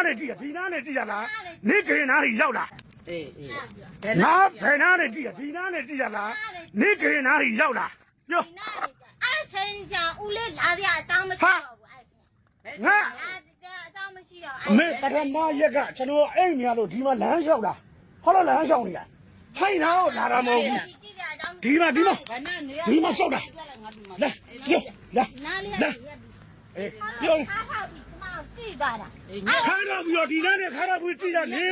နဲ့ကြည့်ဒီနားနဲ့ကြည့်ရလားနေကရင်နားကြီးရောက်လားအေးငါဘယ်နားနဲ့ကြည့်ဒီနားနဲ့ကြည့်ရလားနေကရင်နားကြီးရောက်လားပြောအဲ့ချင်းချာဦးလေးလာရအတောင်းမရှိတော့ဘူးအဲ့ချင်းငါအတောင်းမရှိတော့မေပထမရက်ကကျွန်တော်အိမ်နေရလို့ဒီမှာလမ်းလျှောက်တာဟောတော့လမ်းလျှောက်နေတာထိုင်တော့လာတာမဟုတ်ဘူးဒီမှာလျှောက်တာလာပြောနားလေးရအေးပြောခါထောက်ပြီးမအောင်ကြည့်သွားတာခါတော့ပြီးတော့ဒီနားနဲ့ခါတော့ပြီးကြည့်ရနေ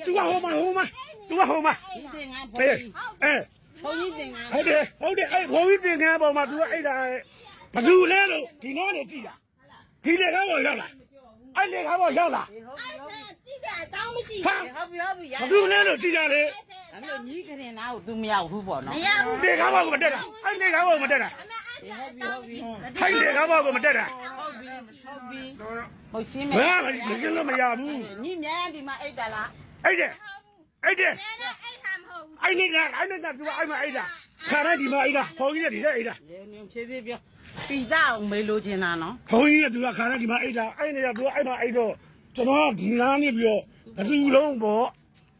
သူကဟိုမှာဒီတင်ငါဖေးအေးဘုန်းကြီးတင်ငါဟုတ်တယ်အဲ့ဘုံကြီးတင်ငန်းပေါ်မှာ तू အဲ့ဒါဘသူလဲလို့ဒီနားနဲ့ကြည့်တာဒီလေကားပေါ်ရောက်လာအဲ့လေကားပေါ်ရောက်လာအဲ့ကြည့်ကြအတောင်းမရှိဟုတ်ပြီဘသူလဲလို့ကြည့်ကြလေဒါမျိုးညီးကရင်နာကို तू မရောက်ဘူးပေါ့နော်မရဘူးလေကားပေါ်ကိုမတက်တာအဲ့လေကားပေါ်ကိုမတက်တာထိုင်လေကားပေါ်ကိုမတက်တာဟုတ်ရှင်းမယ်မရှင်းလို့မရဘူးညီမြန်ဒီမှာအိတ်တာလားအဲ့တဲ့အဲ့ဟာမဟုတ်ဘူးအဲ့နေက तू အဲ့မှာအဲ့ဒါခါရဒီမှာအဲ့ဒါဘုံကြီးကဒီတဲ့အဲ့ဒါဖြည်းဖြည်းပြောပီတာအောင်မေးလို့ချင်တာနော်ဘုံကြီးက तू ကခါရဒီမှာအဲ့ဒါအဲ့နေက तू အဲ့မှာအဲ့တော့ကျွန်တော်ဒီနားနေပြီးတော့ဘသူလုံးပေါ့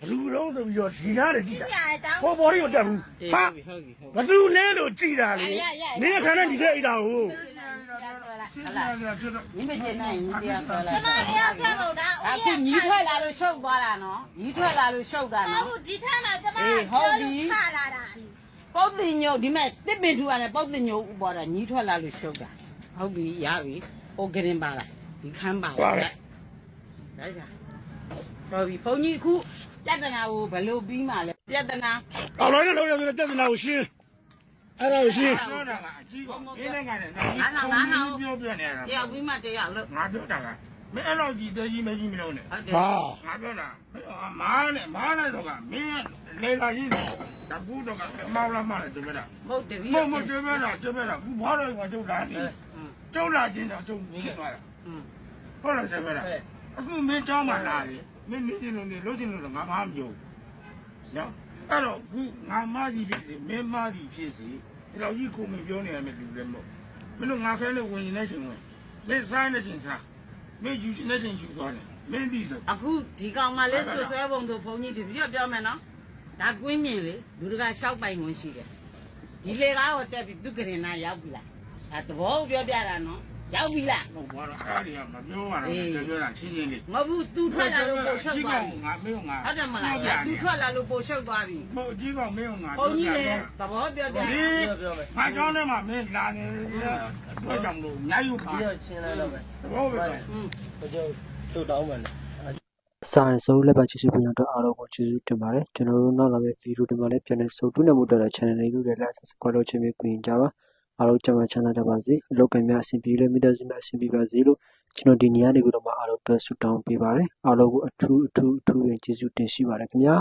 ဘသူလုံးဆိုပြီးတော့ဒီနားနေကြည့်တာဟောဘော်ရီကိုတက်ဘူးဟာဘသူလဲလို့ကြည့်တာလေနေခါရဒီတဲ့အဲ့ဒါကိုညီမကျင်နိုင်ညီတရားဆွဲလိုက်ကျွန်တော်တရားဆက်လို့ဒါအခုညီထွက်လာလို့ရှုပ်သွားတာနော်ညီထွက်လာလို့ရှုပ်တာနော်ဟုတ်ဒီထက်မှကျွန်မဟုတ်ပြီခါလာတာပုတ်တင်ညိုဒီမဲ့တစ်ပင်ထူရတယ်ပုတ်တင်ညိုဥပေါ်တာညီထွက်လာလို့ရှုပ်တာဟုတ်ပြီရပြီဟိုကရင်ပါလားဒီခမ်းပါလားဒါကြတော်ပြီဘုန်းကြီးအခုပြဿနာကိုဘယ်လိုပြီးမှလဲပြဿနာအော်လို့လည်းပြဿနာကိုရှင်းအဲ့ဒါကိုရှင်းပြောတာကအကြီးကမင်းနိုင်ငံနဲ့ပြောပြနေတာတယောက်ပြီးမှတယောက်လို့ငါပြောတာကမင်းအဲ့လိုကြီးသေးကြီးမရှိမလို့နဲ့ဟုတ်တယ်ငါပြောတာမားနဲ့တော့ကမင်းလေလာကြီးတကူတော့ကမောင်းလာမှလည်းတွေ့တာဟုတ်တယ်မတွေ့တာခုဘာလို့ငါကျုပ်လာနေကျုပ်လာချင်းတော့ကျုပ်ဖြစ်သွားတာဟုတ်လားတွေ့တာအခုမင်းเจ้าမှလာလေမင်းနေနေလို့ချင်းလို့ငါမှမပြောနော်အဲ့တော့ခုငါမကြီးဖြစ်စီမင်းမကြီးဖြစ်စီဒီလောက်ကြီးခုမပြောနေရမယ်လူလည်းမဟုတ်မင်းတို့ငါခဲလို့ဝင်နေချိန်ဝင်မင်းစားနေချိန်စားမင်းယူနေချိန်ယူသွားတယ်မင်းပြီးဆိုအခုဒီကောင်မလေးဆွဆွဲပုံတို့ဘုန်းကြီးတွေပြောမယ်နော်ဒါကွင်းမြင်လေလူတကာရှောက်ပိုင်ဝင်ရှိတယ်ဒီလေကားကိုတက်ပြီးသူကရင်နာရောက်ပြီလားဒါသဘောပြောပြတာနော်ရောက်ပြီလားဟုတ်ပါတော့အဲ့ဒီကမပြောပါတော့ပြောတာချင်းချင်းလေးမဟုတ်ဘူးသူထွက်လာလို့ပို့ရှုပ်သွားပြီငါမင်းငါဟုတ်တယ်မလားသူထွက်လာလို့ပို့ရှုပ်သွားပြီမဟုတ်အကြီးကောင်မင်းငါဘုန်းကြီးလေသဘောပြောပြငါကြောင်းထဲမှာမင်းလာနေတော့ကြောင်လို့ညယူပါပြီးတော့ရှင်းလိုက်တော့မယ်သဘောပဲဘယ်တို့တောင်းမှန်းစာရင်စုလက်ပါချစ်ချစ်ပြန်တော့အားလုံးကိုကျေးဇူးတင်ပါတယ်ကျွန်တော်တို့နောက်လာမယ့်ဗီဒီယိုတွေမှာလည်းပြန်လည်ဆုံတွေ့နေမှုတော့ channel လေးကိုလည်း like subscribe လုပ်ချင်ပြီးကြင်ကြပါအားလုံးကျမ်းမာချမ်းသာကြပါစေအလုပ်ကံများအဆင်ပြေလို့မိသားစုများအဆင်ပြေပါစေလို့ကျွန်တော်ဒီနေရာနေကိုတော့အားလုံးတွေ့ဆုတောင်းပေးပါတယ်အားလုံးကိုအထူးကျေးဇူးတင်ရှိပါတယ်ခင်ဗျာ